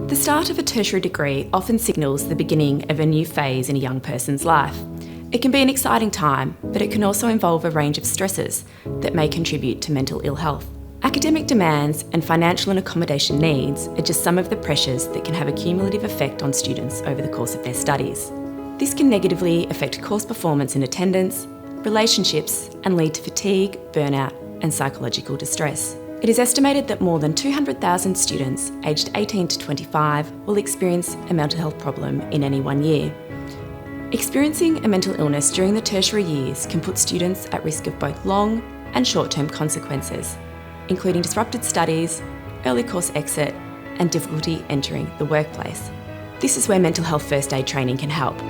The start of a tertiary degree often signals the beginning of a new phase in a young person's life. It can be an exciting time, but it can also involve a range of stresses that may contribute to mental ill health. Academic demands and financial and accommodation needs are just some of the pressures that can have a cumulative effect on students over the course of their studies. This can negatively affect course performance and attendance, relationships, and lead to fatigue, burnout, and psychological distress. It is estimated that more than 200,000 students aged 18 to 25 will experience a mental health problem in any one year. Experiencing a mental illness during the tertiary years can put students at risk of both long and short-term consequences, including disrupted studies, early course exit, and difficulty entering the workplace. This is where mental health first aid training can help.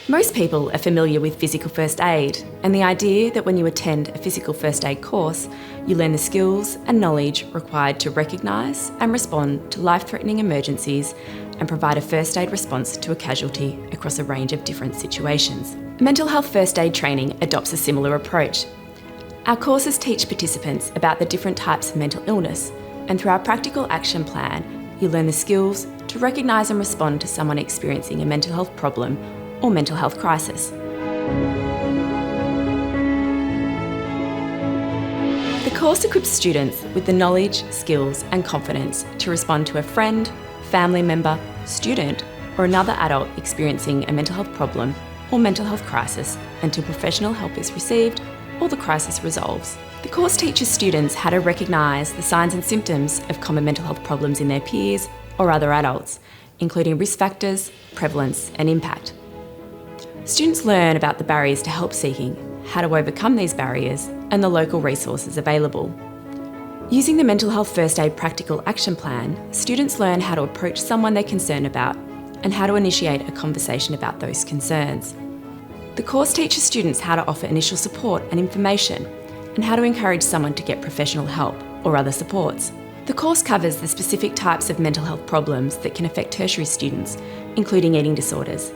Most people are familiar with physical first aid and the idea that when you attend a physical first aid course, you learn the skills and knowledge required to recognise and respond to life-threatening emergencies and provide a first aid response to a casualty across a range of different situations. Mental health first aid training adopts a similar approach. Our courses teach participants about the different types of mental illness, and through our practical action plan, you learn the skills to recognise and respond to someone experiencing a mental health problem or mental health crisis. The course equips students with the knowledge, skills and confidence to respond to a friend, family member, student or another adult experiencing a mental health problem or mental health crisis until professional help is received or the crisis resolves. The course teaches students how to recognise the signs and symptoms of common mental health problems in their peers or other adults, including risk factors, prevalence and impact. Students learn about the barriers to help seeking, how to overcome these barriers, and the local resources available. Using the Mental Health First Aid Practical Action Plan, students learn how to approach someone they're concerned about and how to initiate a conversation about those concerns. The course teaches students how to offer initial support and information, and how to encourage someone to get professional help or other supports. The course covers the specific types of mental health problems that can affect tertiary students, including eating disorders,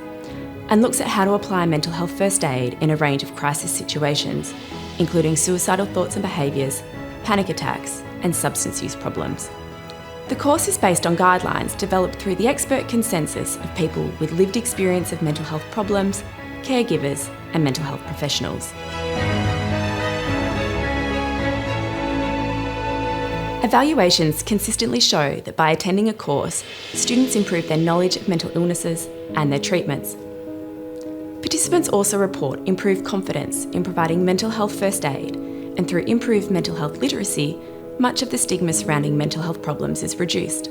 and looks at how to apply mental health first aid in a range of crisis situations, including suicidal thoughts and behaviours, panic attacks, and substance use problems. The course is based on guidelines developed through the expert consensus of people with lived experience of mental health problems, caregivers, and mental health professionals. Evaluations consistently show that by attending a course, students improve their knowledge of mental illnesses and their treatments. Participants also report improved confidence in providing mental health first aid, and through improved mental health literacy, much of the stigma surrounding mental health problems is reduced.